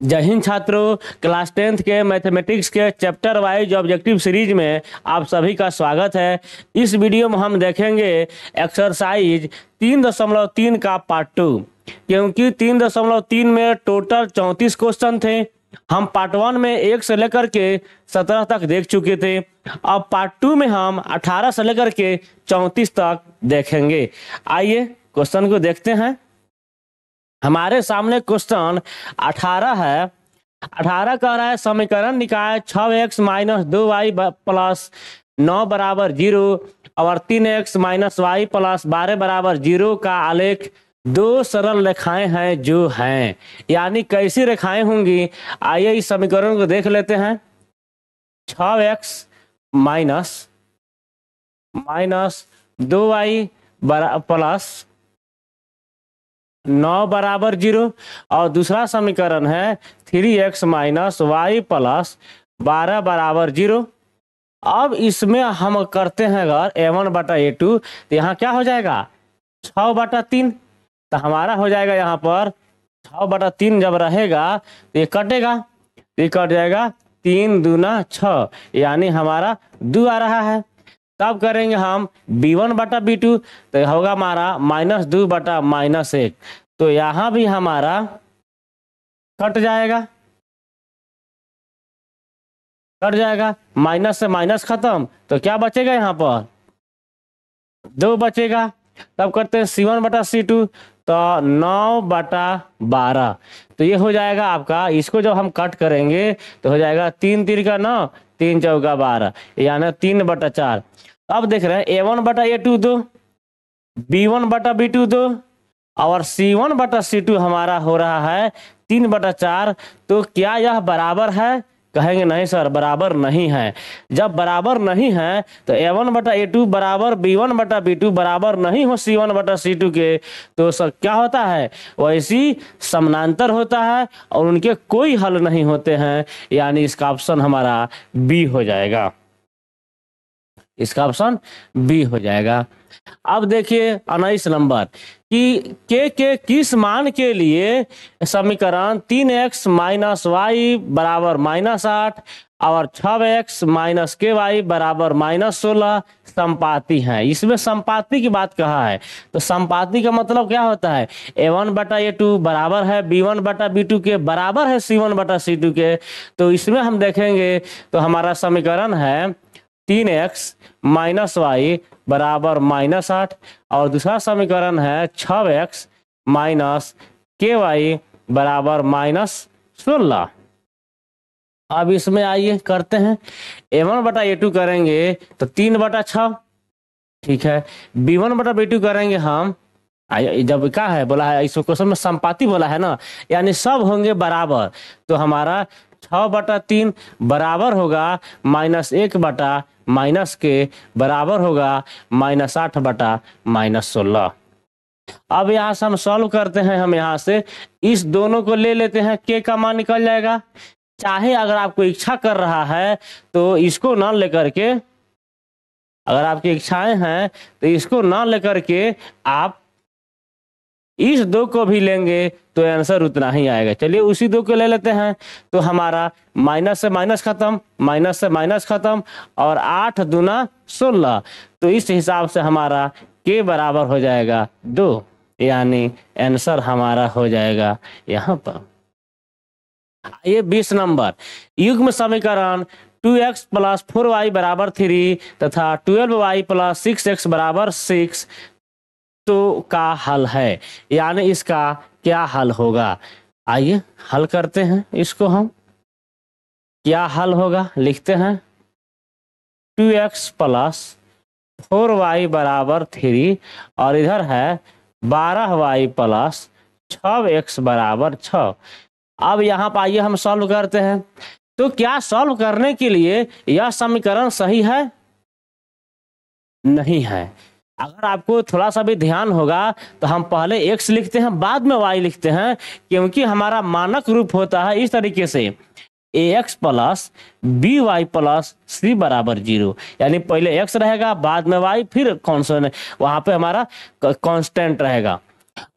जय हिंद छात्रों, class 10th के मैथमेटिक्स के चैप्टर वाइज ऑब्जेक्टिव सीरीज में आप सभी का स्वागत है। इस वीडियो में हम देखेंगे एक्सरसाइज 3.3 का पार्ट 2, क्योंकि 3.3 में टोटल 34 क्वेश्चन थे। हम पार्ट 1 में 1 से लेकर के 17 तक देख चुके थे। अब पार्ट 2 में हम 18 से लेकर के 34 तक देखेंगे। आइए क्वेश्चन को देखते हैं। हमारे सामने क्वेश्चन 18 है। 18 कह रहा है समीकरण निकाय 6x माइनस 2y प्लस 9 बराबर 0 और 3x माइनस वाई प्लस 12 बराबर 0 का आलेख दो सरल रेखाएं हैं जो हैं, यानी कैसी रेखाएं होंगी। आइए इस समीकरण को देख लेते हैं। 6x माइनस 2y प्लस 9 बराबर 0 और दूसरा समीकरण है 3x माइनस वाई प्लस 12 बराबर 0। अब इसमें हम करते हैं अगर a1/a2 तो यहाँ क्या हो जाएगा 6/3। तो हमारा हो जाएगा यहाँ पर 6/3 जब रहेगा तो ये कटेगा, ये कट जाएगा 3 दूना 6, यानी हमारा 2 आ रहा है। तब करेंगे हम b1/b2 तो होगा हमारा -2/-1। तो यहाँ भी हमारा कट जाएगा, माइनस से माइनस खत्म, तो क्या बचेगा यहाँ पर 2 बचेगा। तब करते हैं c1/c2 तो 9/12। तो ये हो जाएगा आपका, इसको जब हम कट करेंगे तो हो जाएगा 3 3 का 9, 3 चौका 12, यानी 3/4। अब देख रहे हैं a1/a2 2, b1/b2 2 और c1/c2 हमारा हो रहा है 3/4। तो क्या यह बराबर है? कहेंगे नहीं सर, बराबर नहीं है। जब बराबर नहीं है तो a1/a2 बराबर b1/b2 बराबर नहीं हो c1/c2 के, तो सर क्या होता है, वैसी समानांतर होता है और उनके कोई हल नहीं होते हैं, यानी इसका ऑप्शन हमारा बी हो जाएगा। इसका ऑप्शन बी हो जाएगा। अब देखिए 19 नंबर कि के किस मान के लिए समीकरण 3x माइनस वाई बराबर -8 और 6x माइनस के वाई बराबर -16 संपाती है। इसमें संपाती की बात कहा है, तो संपाती का मतलब क्या होता है, a1/a2 बराबर है b1/b2 के बराबर है c1/c2 के। तो इसमें हम देखेंगे तो हमारा समीकरण है 3x माइनस वाई बराबर -8 और दूसरा समीकरण है 6x माइनस के वाई बराबर -16। अब इसमें आइए करते हैं a1/a2 करेंगे तो 3/6, ठीक है। b1/b2 करेंगे हम, जब क्या है बोला है, इस क्वेश्चन में संपाती बोला है ना, यानी सब होंगे बराबर। तो हमारा 6/3 बराबर होगा -1 बटा माइनस के बराबर होगा -8/-16। अब यहाँ से हम सॉल्व करते हैं। हम यहाँ से इस दोनों को ले लेते हैं, के का मान निकल जाएगा। चाहे अगर आपको इच्छा कर रहा है तो इसको ना लेकर के, अगर आपकी इच्छाएं हैं तो इसको ना लेकर के आप इस 2 को भी लेंगे तो आंसर उतना ही आएगा। चलिए उसी 2 को ले लेते हैं। तो हमारा माइनस से माइनस खत्म, माइनस से माइनस खत्म और 8 दूना 16। तो इस हिसाब से हमारा के बराबर हो जाएगा 2, यानी आंसर हमारा हो जाएगा यहाँ पर। ये 20 नंबर युग्म समीकरण 2x प्लस 4y बराबर 3 तथा 12y प्लस 6x बराबर 6 तो का हल है, यानी इसका क्या हल होगा। आइए हल करते हैं इसको। हम क्या हल होगा लिखते हैं 2x प्लस 4y बराबर 3 और इधर है 12y प्लस 6x बराबर 6। अब यहाँ पर आइए हम सॉल्व करते हैं। तो क्या सॉल्व करने के लिए यह समीकरण सही है? नहीं है। अगर आपको थोड़ा सा भी ध्यान होगा तो हम पहले x लिखते हैं बाद में y लिखते हैं, क्योंकि हमारा मानक रूप होता है इस तरीके से ax plus by plus c बराबर 0, यानी पहले x रहेगा बाद में y फिर कांस्टेंट, वहां पे हमारा कांस्टेंट रहेगा।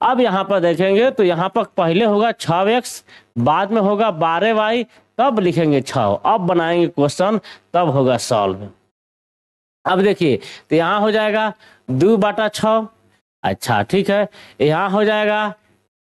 अब यहाँ पर देखेंगे तो यहाँ पर पहले होगा 6x बाद में होगा 12y, तब लिखेंगे 6, अब बनाएंगे क्वेश्चन, तब होगा सॉल्व। अब देखिए तो यहाँ हो जाएगा 2/6, अच्छा ठीक है, यहाँ हो जाएगा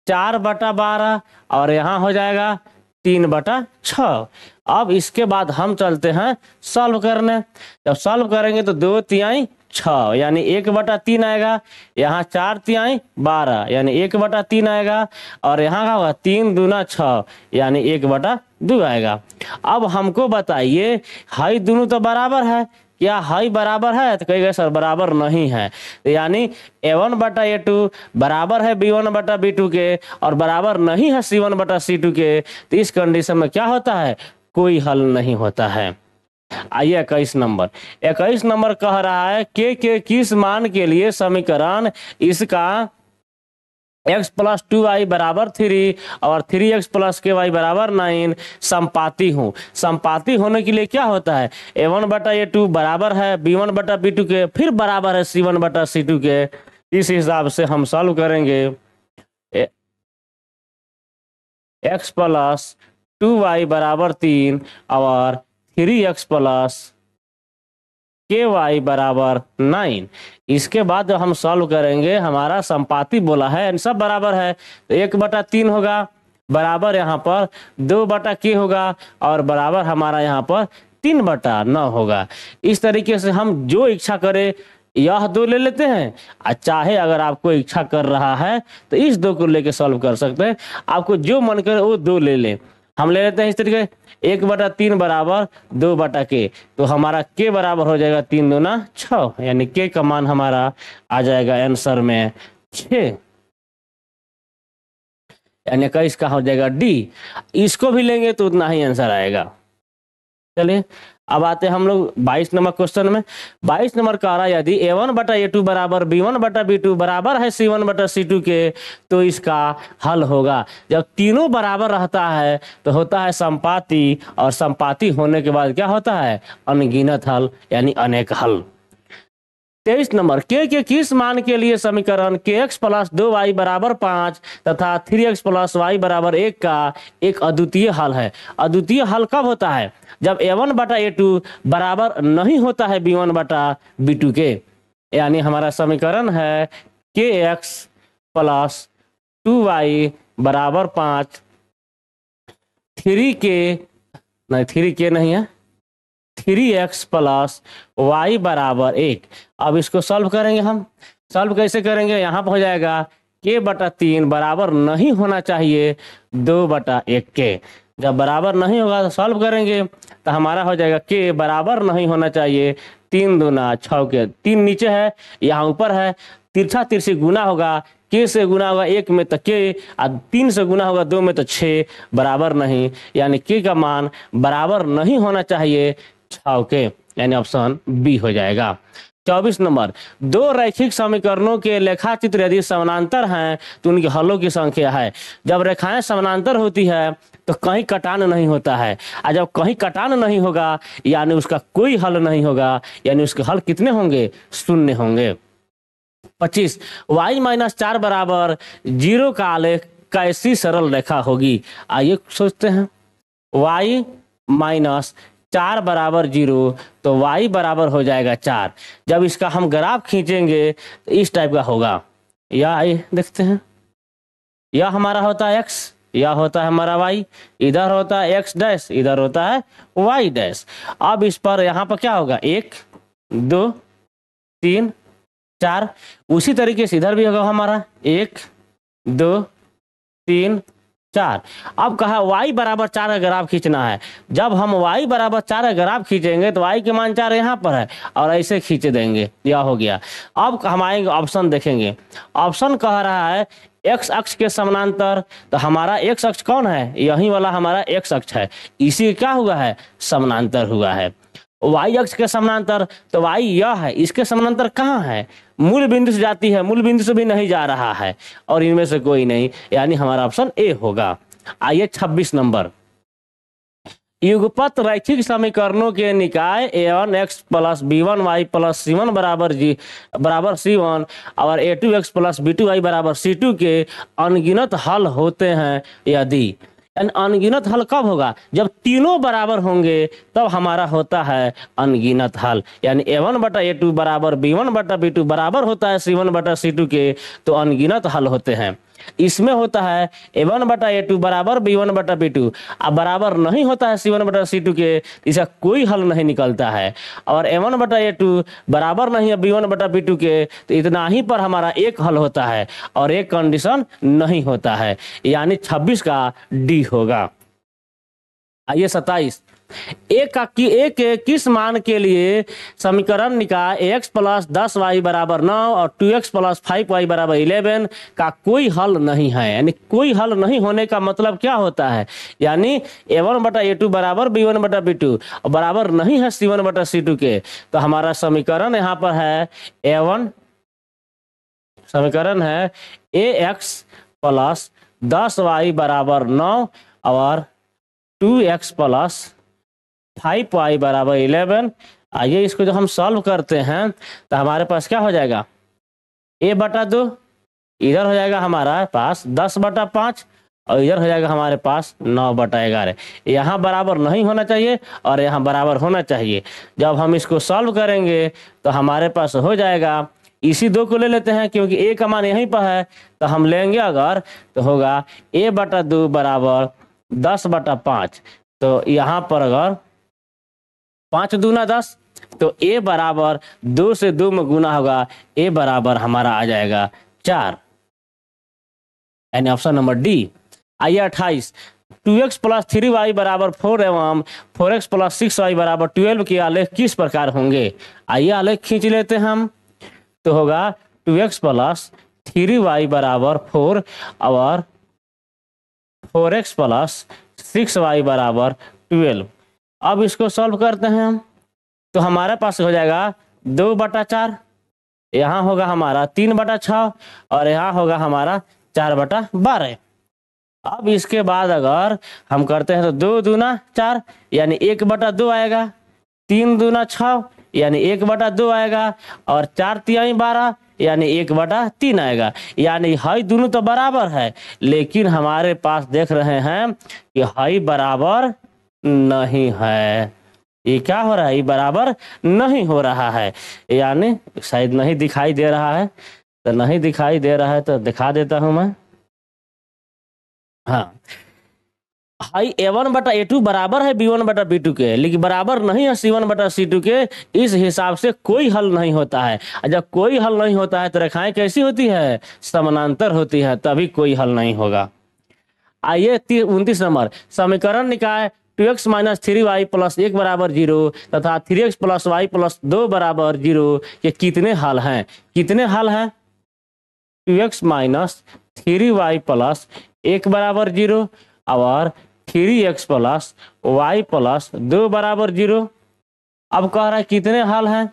4/12 और यहाँ हो जाएगा 3/6। अब इसके बाद हम चलते हैं सॉल्व करने। जब सॉल्व करेंगे तो 2×3 6 यानी 1/3 आएगा, यहाँ 4×3 12 यानी 1/3 आएगा, और यहाँ का होगा 3×2 6 यानी 1/2 आएगा। अब हमको बताइए हाई दोनों तो बराबर है, क्या हाई बराबर है? तो कहिएगा सर बराबर नहीं है, तो यानी A1/A2 बराबर है B1/B2 के और बराबर नहीं है C1/C2 के, तो इस कंडीशन में क्या होता है? कोई हल नहीं होता है। आइए 21 नंबर। 21 नंबर कह रहा है के किस मान के लिए समीकरण इसका x+2y = 3 और 3x + ky = 9 संपाती हूँ। संपाती होने के लिए क्या होता है? A1/A2 बराबर है B1/B2 के, फिर बराबर है C1/C2 के। इस हिसाब से हम सॉल्व करेंगे। x+2y = 3 और 3x + ky = 9। इसके बाद हम सॉल्व करेंगे, हमारा संपाती बोला है सब बराबर है, तो 1/3 होगा, बराबर यहाँ पर 2/k होगा और बराबर हमारा यहाँ पर 3/9 होगा। इस तरीके से हम जो इच्छा करें यह 2 ले लेते हैं, चाहे अगर आपको इच्छा कर रहा है तो इस 2 को लेके सॉल्व कर सकते हैं, आपको जो मन करे वो 2 ले लें। हम ले लेते हैं इस तरीके 1/3 बराबर 2/k, तो हमारा k बराबर हो जाएगा 3×2 6 यानी k का मान हमारा आ जाएगा आंसर में 6, यानी 21 का हो जाएगा D। इसको भी लेंगे तो उतना ही आंसर आएगा। चलिए अब आते हैं हम लोग 22 नंबर क्वेश्चन में। 22 नंबर कह रहा है यदि A1/A2 बराबर B1/B2 बराबर है C1/C2 के, तो इसका हल होगा। जब तीनों बराबर रहता है तो होता है संपाती, और संपाती होने के बाद क्या होता है? अनगिनत हल यानी अनेक हल। 23 नंबर के किस मान के लिए समीकरण kx + 2y = 5 तथा 3x + y = 1 का एक अद्वितीय हल है। अद्वितीय हल कब होता है? जब A1/A2 बराबर नहीं होता है B1/B2 के, यानी हमारा समीकरण है kx + 2y = 5, 3k नहीं है, 3x + y = 1। अब इसको सॉल्व करेंगे। हम सॉल्व कैसे करेंगे? यहाँ पर हो जाएगा k/3 बराबर नहीं होना चाहिए 2/1 के। जब बराबर नहीं होगा तो सॉल्व करेंगे तो हमारा हो जाएगा k बराबर नहीं होना चाहिए 3×2 6 के। 3 नीचे है, यहाँ ऊपर है, तिरछा तिरछी गुना होगा, k से गुना होगा 1 में तो k, और 3 से गुना होगा 2 में तो 6, बराबर नहीं, यानी k का मान बराबर नहीं होना चाहिए 6 के, यानी ऑप्शन बी हो जाएगा। 24 नंबर 2 रैखिक समीकरणों के लेखाचित्र यदि समानांतर हैं तो उनके हलों की संख्या है। जब रेखाएं समानांतर होती है तो कहीं कटान नहीं होता है, और जब कहीं कटान नहीं होगा यानी उसका कोई हल नहीं होगा, यानी उसके हल कितने होंगे? 0 होंगे। 25 y - 4 = 0 का आलेख कैसी सरल रेखा होगी? आइए सोचते हैं। y - 4 = 0 तो y बराबर हो जाएगा 4। जब इसका हम ग्राफ खींचेंगे तो इस टाइप का होगा। या देखते हैं, यह हमारा होता है x, यह होता है हमारा y, इधर होता है x', इधर होता है y'। अब इस पर यहाँ पर क्या होगा? 1 2 3 4। उसी तरीके से इधर भी होगा हमारा 1 2 3 4। अब कहा y = 4 का ग्राफ खींचना है। जब हम y = 4 का ग्राफ खींचेंगे तो y के मान 4 यहाँ पर है और ऐसे खींच देंगे, यह हो गया। अब हम आएंगे ऑप्शन देखेंगे। ऑप्शन कह रहा है x अक्ष के समानांतर, तो हमारा x अक्ष कौन है? यही वाला हमारा x अक्ष है, इसी क्या हुआ है? समानांतर हुआ है। y अक्ष के समानांतर, तो y यह है, इसके समानांतर कहाँ है? मूल बिंदु से जाती है, मूल बिंदु से भी नहीं जा रहा है, और इनमें से कोई नहीं, यानी हमारा ऑप्शन ए होगा। आइए 26 नंबर युगपत रैखिक समीकरणों के निकाय a1x + b1y + c1 = c1 और a2x + b2y = c2 के अनगिनत हल होते हैं यदि। यानी अनगिनत हल कब होगा, जब तीनों बराबर होंगे तब हमारा होता है अनगिनत हल। यानी a1/a2 बराबर b1/b2 बराबर होता है c1/c2 के, तो अनगिनत हल होते हैं। इसमें होता है a1/a2 बराबर b1/b2, अब बराबर नहीं होता है c1/c2 के, इसका कोई हल नहीं निकलता है। और a1/a2 बराबर नहीं है b1/b2 के, तो इतना ही पर हमारा एक हल होता है और एक कंडीशन नहीं होता है, यानी 26 का डी होगा। आइए 27, एक के किस मान के लिए समीकरण निकाय x प्लस 10y बराबर 9 और 2x प्लस 5y बराबर 11 का कोई हल नहीं है। यानी कोई हल नहीं होने का मतलब क्या होता है, यानी a1/a2 बराबर b1/b2 और बराबर नहीं है c1/c2 के, तो हमारा समीकरण यहाँ पर है a1, समीकरण है ax प्लस 10y बराबर 9 और 2x प्लस 5y बराबर 11। आइए इसको जब हम सॉल्व करते हैं तो हमारे पास क्या हो जाएगा, a/2 इधर हो जाएगा हमारा पास 10/5 और इधर हो जाएगा हमारे पास 9/11। यहाँ बराबर नहीं होना चाहिए और यहाँ बराबर होना चाहिए। जब हम इसको सॉल्व करेंगे तो हमारे पास हो जाएगा, इसी दो को ले लेते हैं क्योंकि a का मान यहीं पर है, तो हम लेंगे अगर तो होगा a/2 बराबर 10/5। तो यहाँ पर अगर 5 दूना 10, तो a बराबर 2 से 2 में गुना होगा, a बराबर हमारा आ जाएगा 4, यानी ऑप्शन नंबर डी। आइए 28, 2x प्लस 3y बराबर 4 एवं 4x प्लस 6y बराबर 12 के आलेख किस प्रकार होंगे। आइए आलेख खींच लेते हैं हम, तो होगा 2x प्लस 3y बराबर 4 और 4x प्लस 6y बराबर 12। अब इसको सॉल्व करते हैं हम, तो हमारे पास हो जाएगा 2/4, यहाँ होगा हमारा 3/6 और यहाँ होगा हमारा 4/12। अब इसके बाद अगर हम करते हैं तो 2 दूना 4 यानी 1/2 आएगा, 3 दूना 6 यानी 1/2 आएगा और 4 तिहाई 12 यानी 1/3 आएगा। यानी हाई दोनों तो बराबर है, लेकिन हमारे पास देख रहे हैं कि हाई बराबर नहीं है। ये क्या हो रहा है, ये बराबर नहीं हो रहा है, यानी शायद नहीं दिखाई दे रहा है, तो नहीं दिखाई दे रहा है तो दिखा देता हूं मैं। हाँ, हाई a1/a2 बराबर है b1/b2 के, लेकिन बराबर नहीं है c1/c2 के। इस हिसाब से कोई हल नहीं होता है। जब कोई हल नहीं होता है तो रेखाएं कैसी होती है, समानांतर होती है, तभी कोई हल नहीं होगा। आइए 29 नंबर, समीकरण निकाय 2x माइनस 3y प्लस 1 बराबर 0 तथा 3x प्लस y प्लस 2 बराबर 0 के कितने हल हैं। कितने हल हैं, 2x माइनस 3y प्लस 1 बराबर 0 और 3x प्लस y प्लस 2 बराबर 0। अब कह रहा है कितने हल हैं,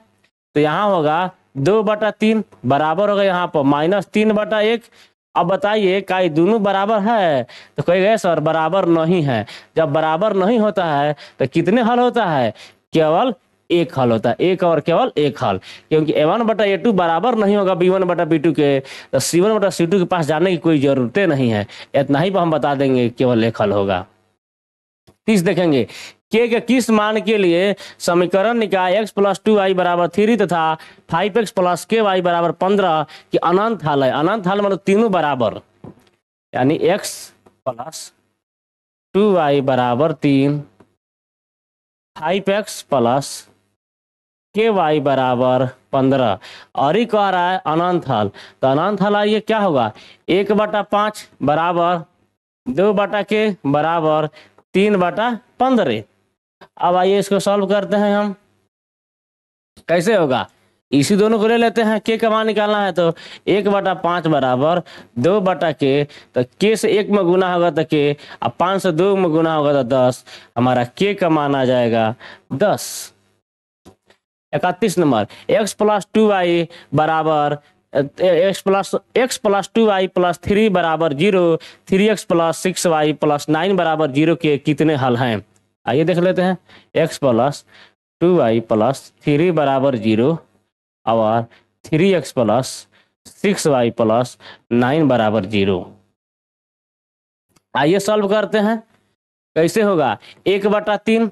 तो यहाँ होगा 2/3 बराबर होगा यहाँ पर -3/1। अब बताइए क्या ये दोनों बराबर है, तो कहेगा सर बराबर नहीं है। जब बराबर नहीं होता है तो कितने हल होता है, केवल एक हल होता है, एक और केवल एक हल। क्योंकि a1/a2 बराबर नहीं होगा b1/b2 के, तो c1/c2 के पास जाने की कोई जरूरत नहीं है, इतना ही पर हम बता देंगे केवल एक हल होगा। 30 देखेंगे, के किस मान के लिए समीकरण निकाय x प्लस 2y बराबर 3 तथा 5x प्लस ky बराबर 15 की अनंत हल है। अनंत हल मतलब तीनों बराबर, यानी x प्लस 2y बराबर 3, 5x प्लस ky बराबर 15 और ये कह रहा है अनंत हल। तो अनंत हल आइए क्या होगा, 1/5 बराबर 2/k बराबर 3/15। अब आइए इसको सॉल्व करते हैं हम, कैसे होगा, इसी दोनों को ले लेते हैं। के का मान निकालना है तो 1/5 बराबर 2/k, तो के से 1 में गुना होगा तो के, अब 5 से 2 में गुना होगा तो 10, हमारा के का मान आ जाएगा 10। 31 नंबर, x प्लस 2y बराबर x प्लस 2y प्लस 3 बराबर 0, 3x प्लस 6y प्लस 9 बराबर 0 के कितने हल हैं। आइए देख लेते हैं, x प्लस 2y प्लस 3 बराबर 0 और 3x प्लस 6y प्लस 9 बराबर 0। आइए सॉल्व करते हैं, कैसे होगा 1/3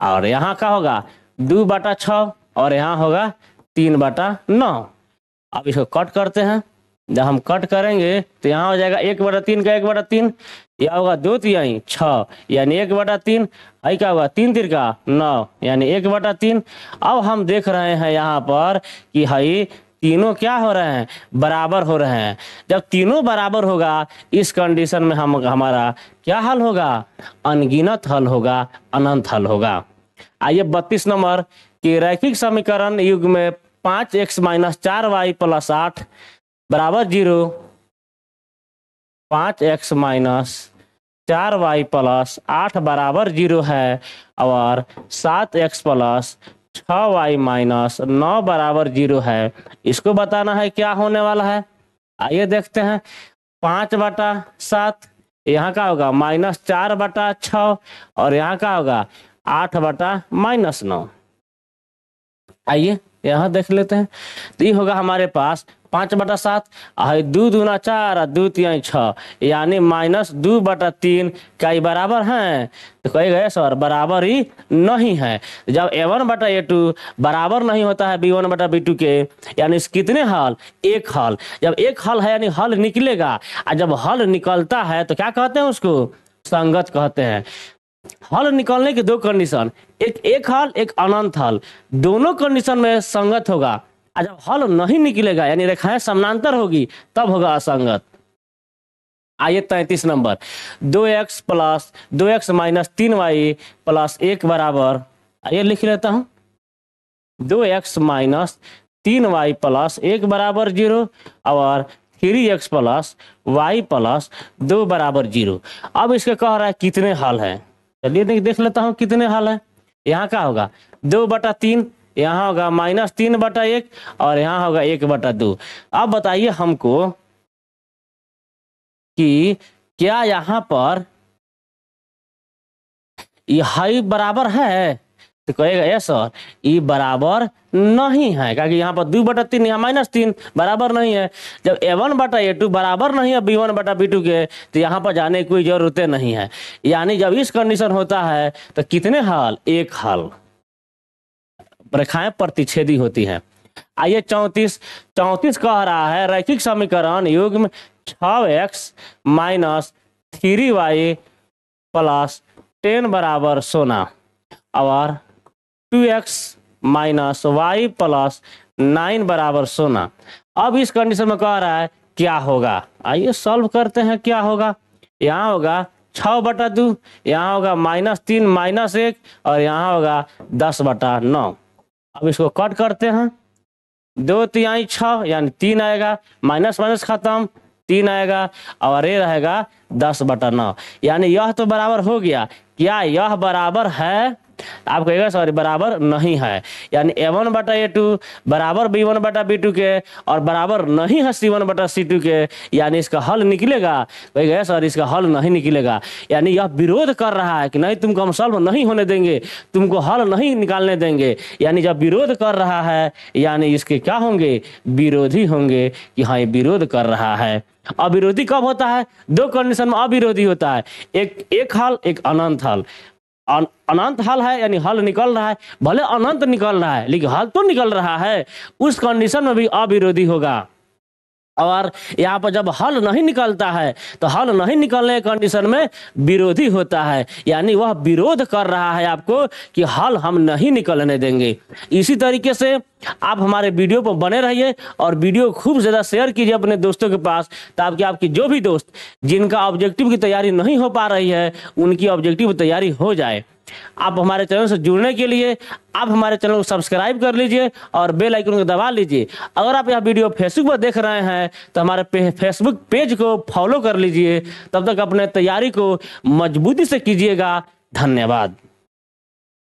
और यहाँ का होगा 2/6 और यहाँ होगा 3/9। अब इसको कट करते हैं। जब हम कट करेंगे तो यहाँ हो जाएगा 1/3 का 1/3, यह होगा 2×3 6 यानी 1/3, आई क्या होगा 3×3 9 यानी 1/3। अब हम देख रहे हैं यहाँ पर कि हई तीनों क्या हो रहे हैं, बराबर हो रहे हैं। जब तीनों बराबर होगा इस कंडीशन में हमारा क्या हल होगा, अनगिनत हल होगा, अनंत हल होगा। आइए 32 नंबर कि रैखिक समीकरण युग में 5x - 4y + 8 बराबर 0, 5x - 4y + 8 बराबर 0 है और 7x + 6y - 9 बराबर 0 है। इसको बताना है क्या होने वाला है। आइए देखते हैं। 5/7 यहाँ का होगा -4/6 और यहाँ का होगा 8/-9। आइए यहाँ देख लेते हैं। तो ये होगा हमारे पास 5/7 और 2 दूना 4 और 2 तिहाई 6 यानी -2/3 का ही बराबर हैं। तो कहेगा सर बराबर ही नहीं है। जब A1/A2 बराबर नहीं होता है B1/B2 के, यानी कितने हल, एक हल। जब एक हल है यानी हल निकलेगा, और जब हल निकलता है तो क्या कहते हैं उसको, संगत कहते हैं। हल निकालने के दो कंडीशन, एक हल एक अनंत हल, दोनों कंडीशन में संगत होगा। और जब हल नहीं निकलेगा यानी रेखाएं समानांतर होगी तब होगा असंगत। आइए 33 नंबर 2x - 3y + 1 बराबर, आइए लिख लेता हूं 2x - 3y + 1 बराबर 0 और 3x + y + 2 बराबर 0। अब इसके कह रहा है कितने हल है। चलिए देख लेता हूँ कितने हल है। यहाँ का होगा 2/3, यहाँ होगा -3/1 और यहाँ होगा 1/2। अब बताइए हमको कि क्या यहाँ पर यह बराबर है। तो कहेगा यस सर ये बराबर नहीं है, क्योंकि यहाँ पर 2/3 यहाँ -3 बराबर नहीं है। जब A1/A2 बराबर नहीं है B1/B2 के, तो यहाँ पर जाने की कोई जरूरत नहीं है। यानी जब इस कंडीशन होता है तो कितने हल, एक हल, रेखाएं प्रतिच्छेदी होती हैं। आइए 34 कह रहा है रैखिक समीकरण युग्म 6x - 3y + 10 बराबर 16 और 2x - y + 9 बराबर 16। अब इस कंडीशन में कह रहा है क्या होगा। आइए सॉल्व करते हैं क्या होगा। यहाँ होगा 6/2, यहाँ होगा -3 - 1 और यहाँ होगा 10/9। अब इसको कट करते हैं। 2 तिहाई 6 यानी 3 आएगा, माइनस माइनस खत्म, 3 आएगा और ये रहेगा 10/9। यानी यह तो बराबर हो गया। क्या यह बराबर है, आप कहेगा सॉरी बराबर नहीं है। यानी A1/A2 बराबर B1/B2 के और बराबर नहीं है C1/C2 के, यानी इसका हल निकलेगा। कहेगा सर इसका हल नहीं निकलेगा, यानी यह विरोध कर रहा है कि नहीं तुमको हम सॉल्व नहीं होने देंगे, तुमको हल नहीं निकालने देंगे। यानी जब विरोध कर रहा है यानी इसके क्या होंगे, विरोधी होंगे कि हाँ ये विरोध कर रहा है। अविरोधी कब होता है, दो कंडीशन में अविरोधी होता है, एक हल एक अनंत हल। अनंत हल है यानी हल निकल रहा है, भले अनंत निकल रहा है लेकिन हल तो निकल रहा है, उस कंडीशन में भी अविरोधी होगा। और यहाँ पर जब हल नहीं निकलता है तो हल नहीं निकलने के कंडीशन में विरोधी होता है, यानी वह विरोध कर रहा है आपको कि हल हम नहीं निकलने देंगे। इसी तरीके से आप हमारे वीडियो पर बने रहिए और वीडियो खूब ज़्यादा शेयर कीजिए अपने दोस्तों के पास, ताकि आपकी जो भी दोस्त जिनका ऑब्जेक्टिव की तैयारी नहीं हो पा रही है उनकी ऑब्जेक्टिव तैयारी हो जाए। आप हमारे चैनल से जुड़ने के लिए आप हमारे चैनल को सब्सक्राइब कर लीजिए और बेल आइकन को दबा लीजिए। अगर आप यह वीडियो फेसबुक पर देख रहे हैं तो हमारे फेसबुक पेज को फॉलो कर लीजिए। तब तक अपने तैयारी को मजबूती से कीजिएगा। धन्यवाद।